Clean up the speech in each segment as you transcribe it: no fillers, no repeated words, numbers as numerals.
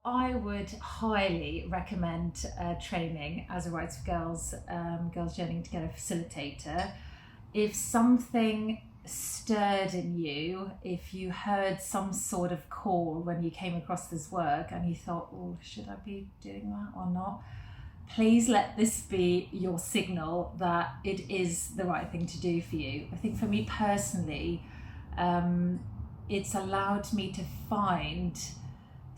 I would highly recommend training as a Rights for Girls, Girls Journeying Together facilitator. If something stirred in you, if you heard some sort of call when you came across this work and you thought, oh, should I be doing that or not? Please let this be your signal that it is the right thing to do for you. I think for me personally, it's allowed me to find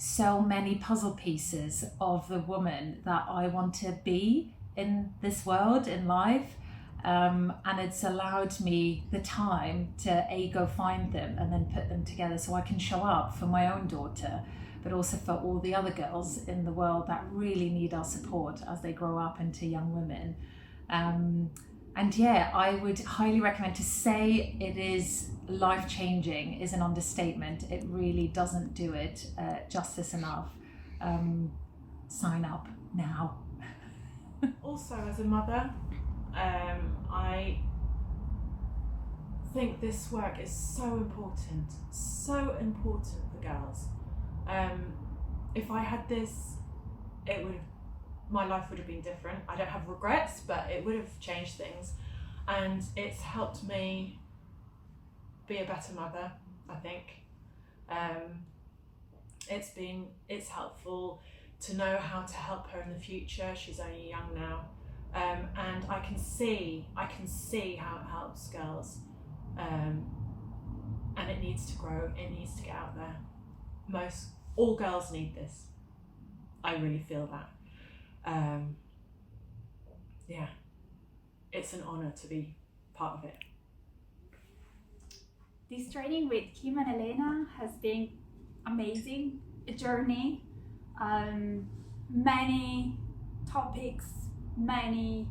so many puzzle pieces of the woman that I want to be in this world, in life. And it's allowed me the time to go find them and then put them together so I can show up for my own daughter, but also for all the other girls in the world that really need our support as they grow up into young women. And yeah, I would highly recommend. To say it is life-changing is an understatement. It really doesn't do it justice enough. Sign up now. Also, as a mother, I think this work is so important for girls. If I had this, my life would have been different. I don't have regrets, but it would have changed things, and it's helped me be a better mother, I think. It's helpful to know how to help her in the future. She's only young now, and I can see how it helps girls, and it needs to grow. It needs to get out there. All girls need this. I really feel that. Yeah, it's an honour to be part of it. This training with Kim and Elena has been amazing, a journey, many topics, many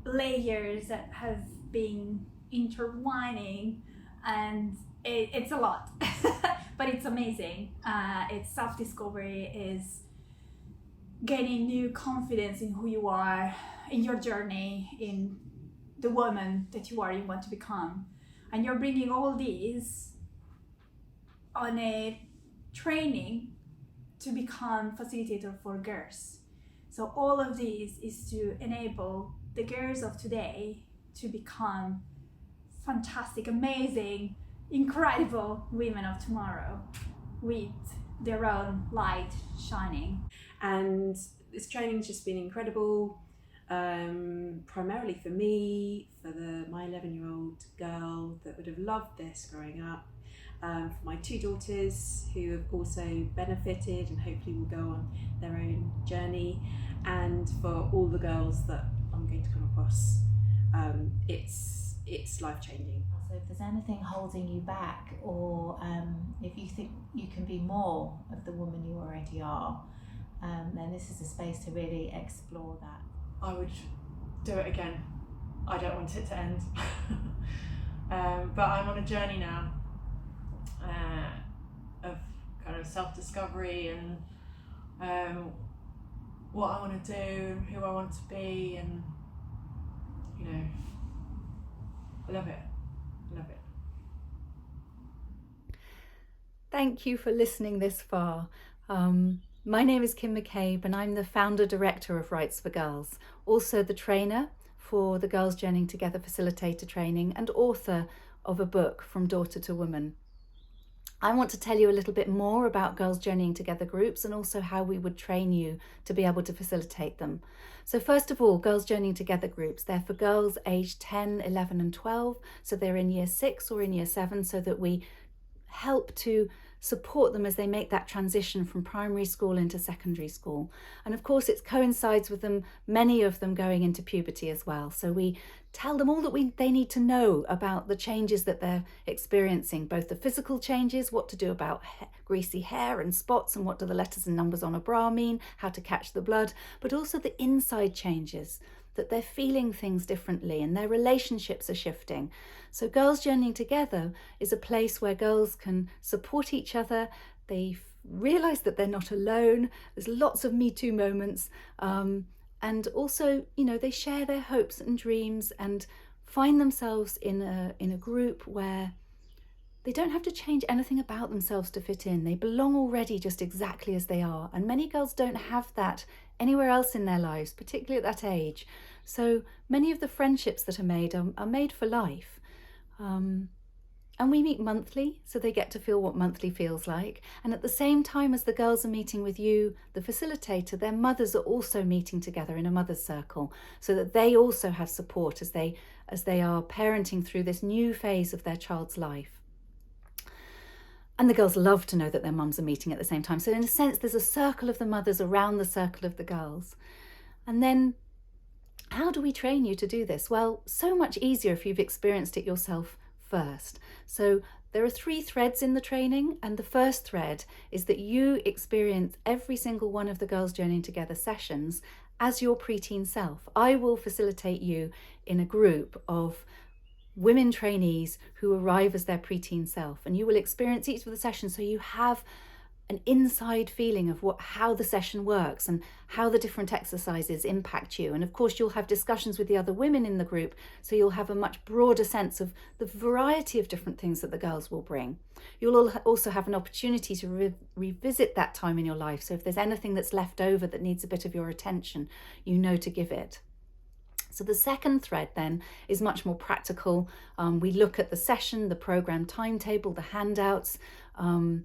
layers that have been intertwining, and it's a lot, but it's amazing. It's self-discovery, is gaining new confidence in who you are, in your journey, in the woman that you are, you want to become. And you're bringing all these on a training to become facilitator for girls. So all of these is to enable the girls of today to become fantastic, amazing, incredible women of tomorrow with their own light shining. And this training's just been incredible, primarily for me, for my 11-year-old girl that would have loved this growing up, for my two daughters who have also benefited and hopefully will go on their own journey, and for all the girls that I'm going to come across. It's life-changing. So if there's anything holding you back, or if you think you can be more of the woman you already are, then this is a space to really explore that. I would do it again. I don't want it to end. But I'm on a journey now of kind of self-discovery and what I want to do, who I want to be, and I love it. Thank you for listening this far. My name is Kim McCabe, and I'm the founder director of Rights for Girls, also the trainer for the Girls Journeying Together Facilitator training, and author of a book, From Daughter to Woman. I want to tell you a little bit more about Girls Journeying Together groups, and also how we would train you to be able to facilitate them. So first of all, Girls Journeying Together groups, they're for girls aged 10, 11 and 12, so they're in year 6 or in year 7, so that we help to support them as they make that transition from primary school into secondary school. And of course it coincides with them, many of them going into puberty as well. So we tell them all that they need to know about the changes that they're experiencing, both the physical changes, what to do about greasy hair and spots, and what do the letters and numbers on a bra mean, how to catch the blood, but also the inside changes, that they're feeling things differently and their relationships are shifting. So Girls Journeying Together is a place where girls can support each other. They realise that they're not alone. There's lots of Me Too moments. And also, they share their hopes and dreams and find themselves in a group where they don't have to change anything about themselves to fit in. They belong already just exactly as they are. And many girls don't have that anywhere else in their lives, particularly at that age. So many of the friendships that are made are made for life. And we meet monthly, so they get to feel what monthly feels like. And at the same time as the girls are meeting with you, the facilitator, their mothers are also meeting together in a mother's circle, so that they also have support as they are parenting through this new phase of their child's life. And the girls love to know that their mums are meeting at the same time. So in a sense, there's a circle of the mothers around the circle of the girls. And then how do we train you to do this? Well, so much easier if you've experienced it yourself first. So there are 3 threads in the training, and the first thread is that you experience every single one of the Girls Journeying Together sessions as your preteen self. I will facilitate you in a group of women trainees who arrive as their preteen self, and you will experience each of the sessions so you have an inside feeling of how the session works and how the different exercises impact you. And of course you'll have discussions with the other women in the group, so you'll have a much broader sense of the variety of different things that the girls will bring. You'll also have an opportunity to revisit that time in your life, so if there's anything that's left over that needs a bit of your attention, you know to give it. So the second thread then is much more practical. We look at the session, the program timetable, the handouts, and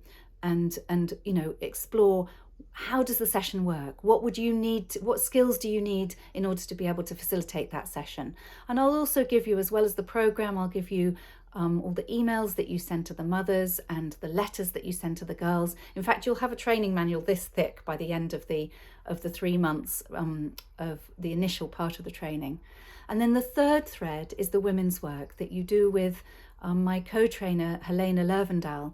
explore, how does the session work? What would you need? What skills do you need in order to be able to facilitate that session? And I'll also give you, as well as the program, I'll give you all the emails that you send to the mothers and the letters that you send to the girls. In fact, you'll have a training manual this thick by the end of the 3 months of the initial part of the training. And then the third thread is the women's work that you do with my co-trainer Helena Lervendal.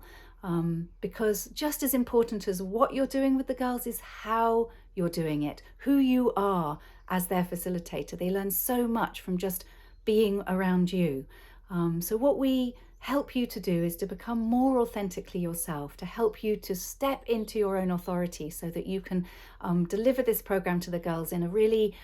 Because just as important as what you're doing with the girls is how you're doing it, who you are as their facilitator. They learn so much from just being around you. So what we help you to do is to become more authentically yourself, to help you to step into your own authority so that you can deliver this program to the girls in a really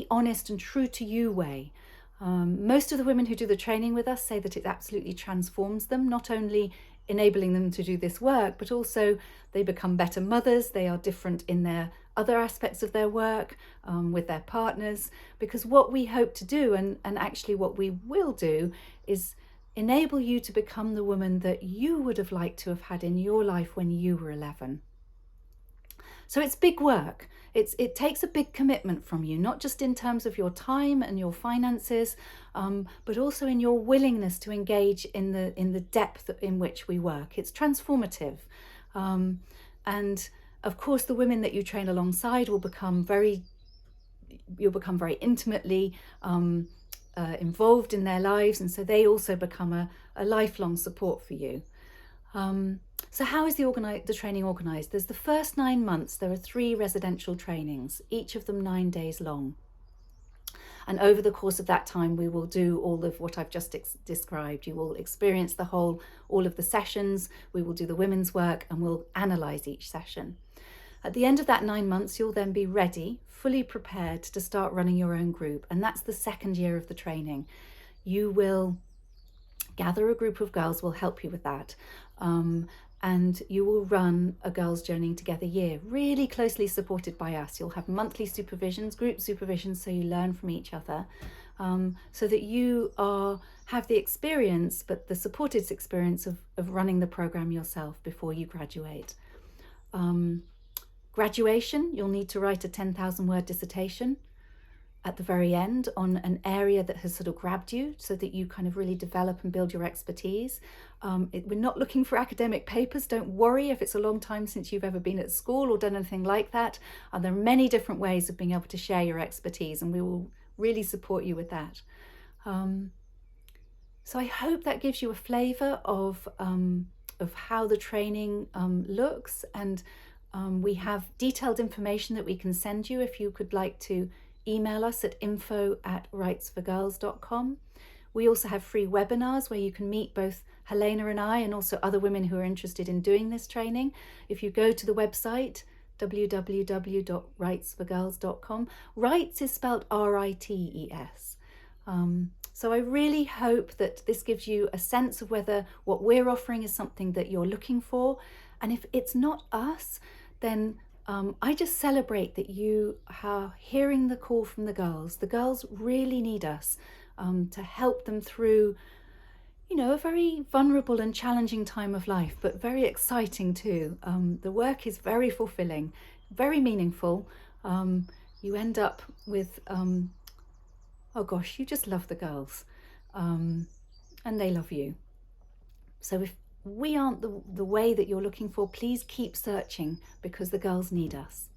honest and true to you way. Most of the women who do the training with us say that it absolutely transforms them, not only enabling them to do this work, but also they become better mothers. They are different in their other aspects of their work with their partners, because what we hope to do, and actually what we will do, is enable you to become the woman that you would have liked to have had in your life when you were 11. So it's big work. It takes a big commitment from you, not just in terms of your time and your finances, but also in your willingness to engage in the depth in which we work. It's transformative. And of course, the women that you train alongside will become very intimately involved in their lives, and so they also become a lifelong support for you. So how is the training organised? There's the first 9 months, there are 3 residential trainings, each of them 9 days long. And over the course of that time, we will do all of what I've just described. You will experience all of the sessions, we will do the women's work, and we'll analyse each session. At the end of that 9 months, you'll then be ready, fully prepared to start running your own group. And that's the second year of the training. You will gather a group of girls, will help you with that. And you will run a Girls Journeying Together year, really closely supported by us. You'll have monthly supervisions, group supervisions, so you learn from each other, so that you have the experience, but the supported experience of running the program yourself before you graduate. Graduation, you'll need to write a 10,000 word dissertation at the very end on an area that has sort of grabbed you, so that you kind of really develop and build your expertise. We're not looking for academic papers. Don't worry if it's a long time since you've ever been at school or done anything like that. There are many different ways of being able to share your expertise, and we will really support you with that. So I hope that gives you a flavour of how the training looks, and we have detailed information that we can send you if you could like to email us at info@rightsforgirls.com. We also have free webinars where you can meet both Helena and I, and also other women who are interested in doing this training. If you go to the website www.rightsforgirls.com, Rights is spelled RITES. So I really hope that this gives you a sense of whether what we're offering is something that you're looking for. And if it's not us, then I just celebrate that you are hearing the call from the girls. The girls really need us to help them through, you know, a very vulnerable and challenging time of life, but very exciting too. The work is very fulfilling, very meaningful. You end up with, oh gosh, you just love the girls, and they love you. So if we aren't the way that you're looking for, please keep searching, because the girls need us.